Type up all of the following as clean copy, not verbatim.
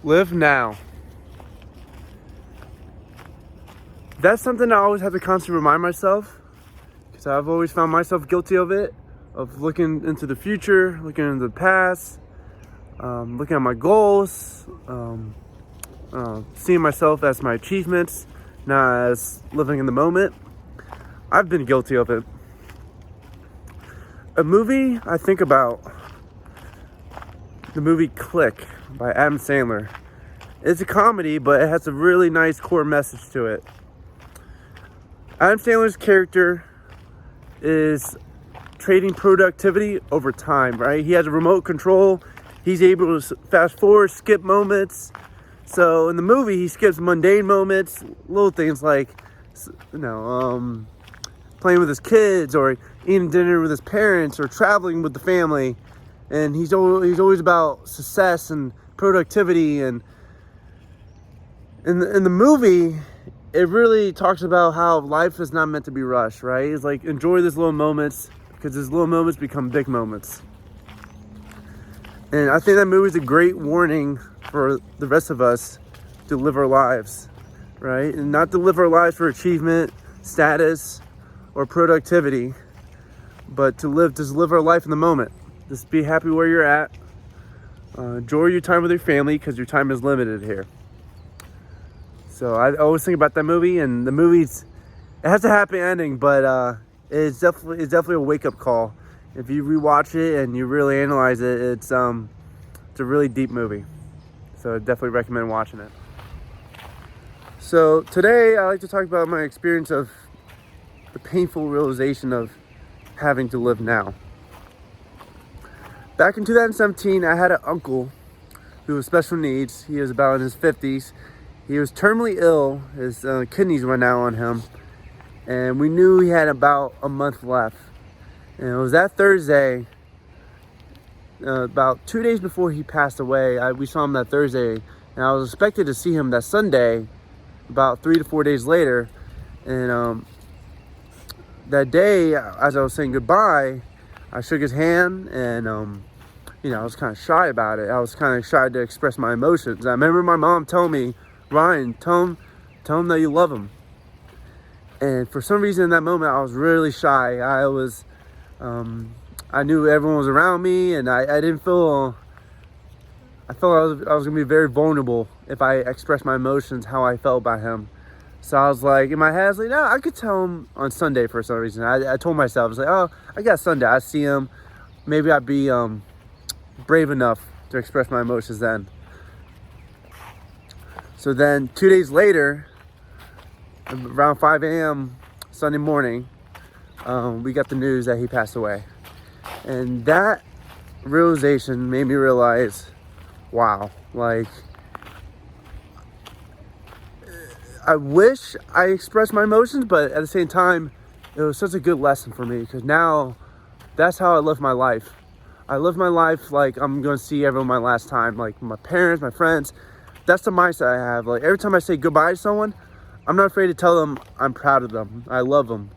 Live now. That's something I always have to constantly remind myself, because I've always found myself guilty of it, of looking into the future, looking into the past, looking at my goals, seeing myself as my achievements, not as living in the moment. I've been guilty of it. A movie I think about, the movie Click by Adam Sandler. It's a comedy, but it has a really nice core message to it. Adam Sandler's character is trading productivity over time, right? He has a remote control. He's able to fast forward, skip moments. So in the movie, he skips mundane moments, little things like, playing with his kids, or eating dinner with his parents, or traveling with the family. And he's always about success and productivity. And in the movie, it really talks about how life is not meant to be rushed, right? It's like, enjoy these little moments, because these little moments become big moments. And I think that movie is a great warning for the rest of us to live our lives, right? And not to live our lives for achievement, status, or productivity, but to live our life in the moment. Just be happy where you're at. Enjoy your time with your family, because your time is limited here. So I always think about that movie, and the it has a happy ending, but it's definitely a wake-up call. If you rewatch it and you really analyze it, it's a really deep movie. So I definitely recommend watching it. So today I like to talk about my experience of the painful realization of having to live now. Back in 2017, I had an uncle who was special needs. He was about in his 50s. He was terminally ill. His kidneys went out on him. And we knew he had about a month left. And it was that Thursday, about 2 days before he passed away. We saw him that Thursday. And I was expected to see him that Sunday, about 3 to 4 days later. And that day, as I was saying goodbye, I shook his hand, and I was kind of shy about it. I was kind of shy to express my emotions. I remember my mom telling me, "Ryan, tell him that you love him." And for some reason in that moment, I was really shy. I knew everyone was around me, and I didn't feel. I felt I was gonna be very vulnerable if I expressed my emotions, how I felt about him. So I was like, in my head, I was like, no, I could tell him on Sunday for some reason. I told myself, I was like, oh, I got Sunday. I see him. Maybe I'd be brave enough to express my emotions then. So then 2 days later, around 5 a.m. Sunday morning, we got the news that he passed away. And that realization made me realize, wow, like, I wish I expressed my emotions, but at the same time, it was such a good lesson for me, because now that's how I live my life. I live my life like I'm going to see everyone my last time, like my parents, my friends. That's the mindset I have. Like, every time I say goodbye to someone, I'm not afraid to tell them I'm proud of them. I love them,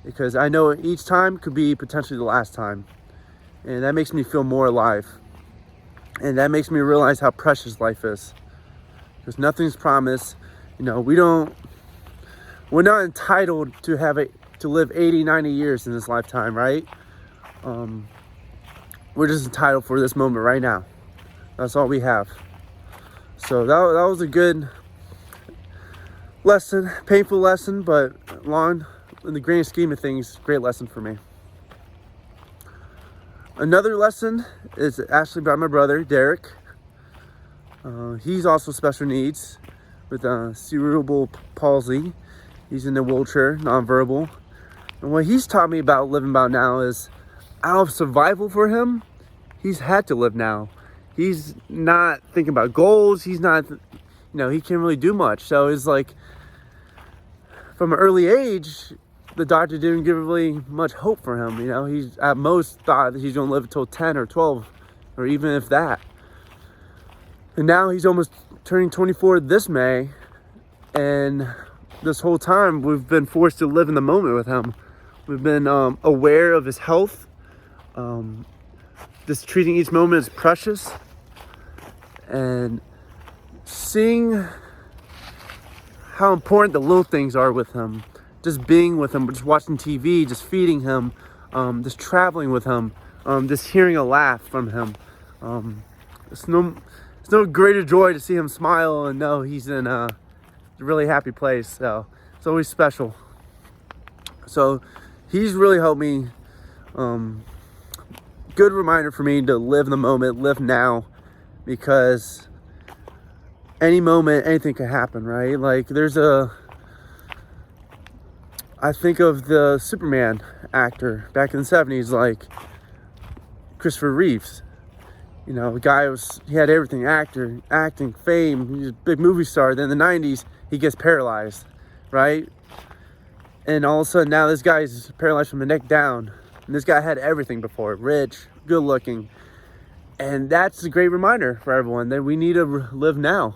because I know each time could be potentially the last time. And that makes me feel more alive. And that makes me realize how precious life is, because nothing's promised. We're not entitled to live 80, 90 years in this lifetime, right? We're just entitled for this moment right now. That's all we have. So that was a good lesson, painful lesson, but in the grand scheme of things, great lesson for me. Another lesson is actually by my brother, Derek. He's also special needs with cerebral palsy. He's in a wheelchair, nonverbal. And what he's taught me about living about now is, out of survival for him, he's had to live now. He's not thinking about goals. He's not, he can't really do much. So it's like, from an early age, the doctor didn't give really much hope for him. He's at most thought that he's going to live until 10 or 12, or even if that. And now he's almost turning 24 this May. And this whole time, we've been forced to live in the moment with him. We've been aware of his health. Just treating each moment as precious. And seeing how important the little things are with him, just being with him, just watching TV, just feeding him, just traveling with him, just hearing a laugh from him. It's no greater joy to see him smile and know he's in a really happy place. So it's always special. So he's really helped me. Good reminder for me to live in the moment, live now, because any moment, anything can happen, right? Like I think of the Superman actor back in the 70s, like Christopher Reeves. You know, the guy he had everything, acting, fame, he was a big movie star. Then in the 90s, he gets paralyzed, right? And all of a sudden now this guy's paralyzed from the neck down. And this guy had everything before, rich, good looking. And that's a great reminder for everyone that we need to live now.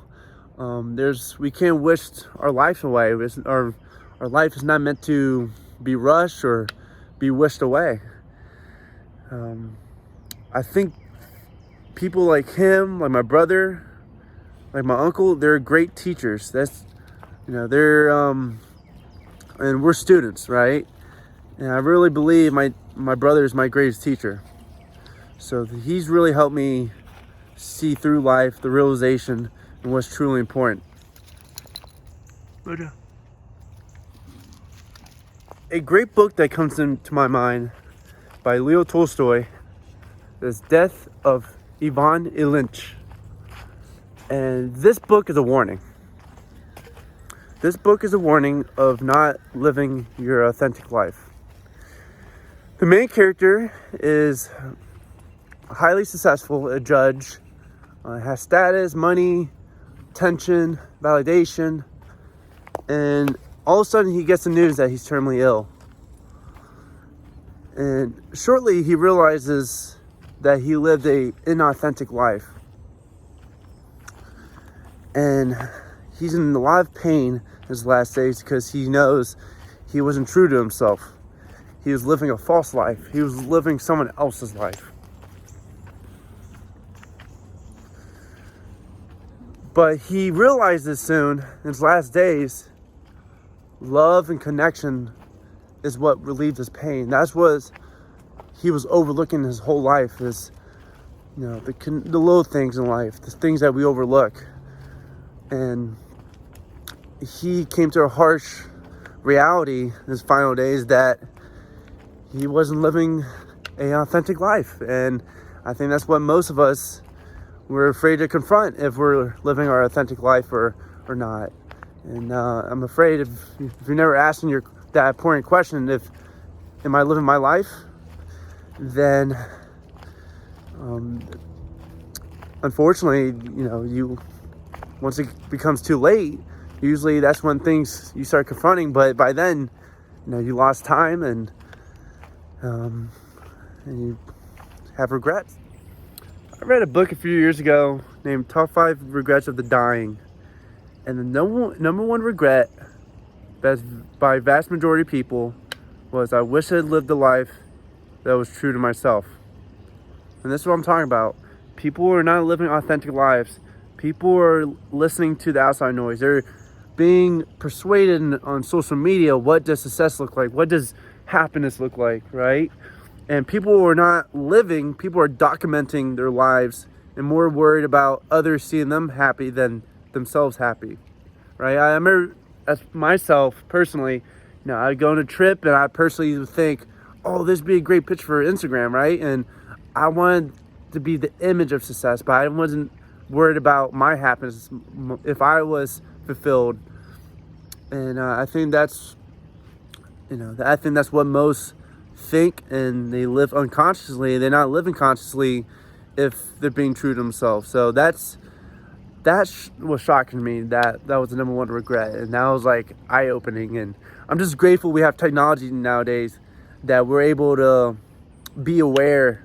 We can't wish our life away. Our life is not meant to be rushed or be wished away. I think people like him, like my brother, like my uncle, they're great teachers. They're, and we're students, right? And I really believe my brother is my greatest teacher. So he's really helped me see through life, the realization, and what's truly important. But a great book that comes into my mind by Leo Tolstoy is Death of Ivan Ilyich. And this book is a warning. This book is a warning of not living your authentic life. The main character is highly successful, a judge, has status, money, attention, validation, and all of a sudden he gets the news that he's terminally ill. And shortly he realizes that he lived an inauthentic life. And he's in a lot of pain in his last days because he knows he wasn't true to himself. He was living a false life. He was living someone else's life. But he realizes soon, in his last days, love and connection is what relieved his pain. That's what he was overlooking his whole life, is, the little things in life, the things that we overlook. And he came to a harsh reality in his final days that he wasn't living an authentic life. And I think that's what most of us, we're afraid to confront, if we're living our authentic life or not. And I'm afraid if you're never asking that important question, am I living my life? Then unfortunately, once it becomes too late, usually that's when things you start confronting. But by then, you lost time and you have regrets. I read a book a few years ago named Top 5 Regrets of the Dying. And the number one regret that's by vast majority of people was, I wish I had lived a life that was true to myself. And this is what I'm talking about. People are not living authentic lives. People are listening to the outside noise. They're being persuaded on social media. What does success look like? What does happiness look like, right? And people are not living. People are documenting their lives and more worried about others seeing them happy than themselves happy, right? I remember, as myself personally, I'd go on a trip and I personally would think, oh, this would be a great picture for Instagram, right? And I wanted to be the image of success, but I wasn't worried about my happiness if I was fulfilled. And I think that's what most think, and they live unconsciously. They're not living consciously if they're being true to themselves. So that was shocking to me. That was the number one regret, and that was like eye-opening. And I'm just grateful we have technology nowadays that we're able to be aware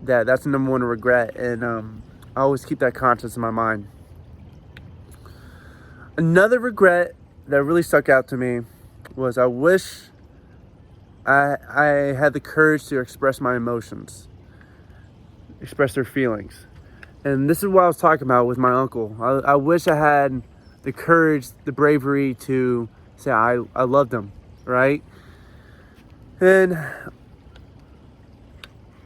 that that's the number one regret. And I always keep that conscious in my mind. Another regret that really stuck out to me was, I wish I had the courage to express my emotions, express their feelings. And this is what I was talking about with my uncle. I wish I had the courage, the bravery to say I loved him, right? And a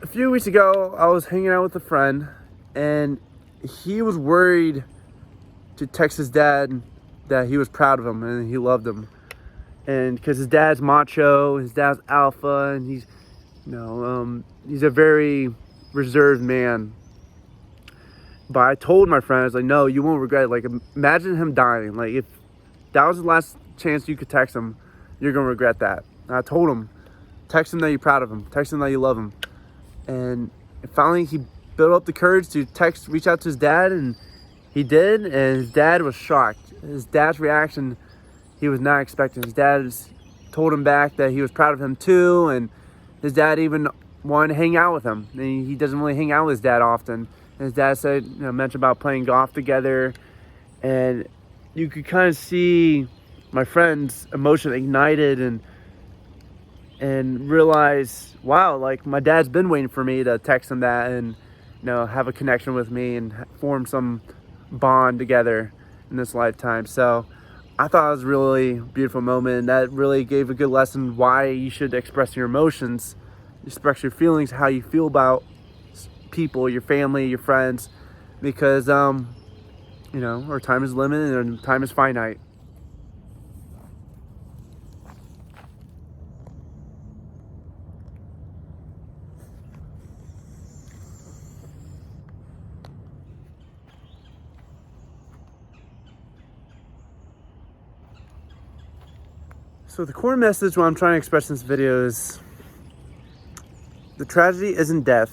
few weeks ago, I was hanging out with a friend, and he was worried to text his dad that he was proud of him and he loved him. And because his dad's macho, his dad's alpha, and he's a very reserved man. But I told my friend, I was like, no, you won't regret it. Like, imagine him dying. Like, if that was the last chance you could text him, you're going to regret that. And I told him, text him that you're proud of him. Text him that you love him. And finally, he built up the courage to reach out to his dad, and he did. And his dad was shocked. His dad's reaction, he was not expecting. His dad told him back that he was proud of him too. And his dad even wanted to hang out with him. And he doesn't really hang out with his dad often. And his dad said, mentioned about playing golf together, and you could kind of see my friend's emotion ignited and realize, wow, like my dad's been waiting for me to text him that and have a connection with me and form some bond together in this lifetime. So I thought it was a really beautiful moment, and that really gave a good lesson why you should express your emotions, express your feelings, how you feel about people, your family, your friends, because our time is limited and time is finite. So the core message what I'm trying to express in this video is the tragedy isn't death.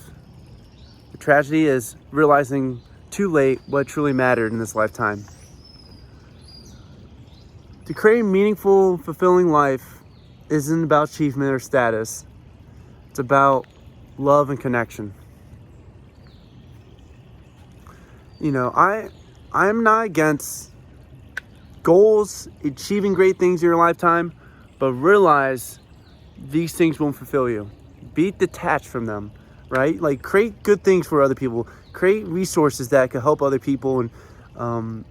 The tragedy is realizing too late what truly mattered in this lifetime. To create a meaningful, fulfilling life isn't about achievement or status. It's about love and connection. I'm not against goals, achieving great things in your lifetime, but realize these things won't fulfill you. Be detached from them. Right? Like, create good things for other people. Create resources that can help other people and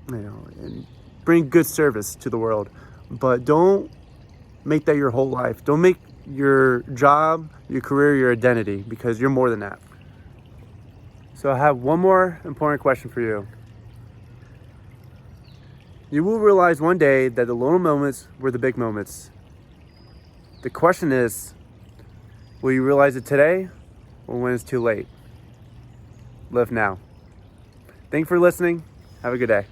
bring good service to the world. But don't make that your whole life. Don't make your job, your career, your identity, because you're more than that. So I have one more important question for you. You will realize one day that the little moments were the big moments. The question is, will you realize it today or when it's too late? Live now. Thanks for listening. Have a good day.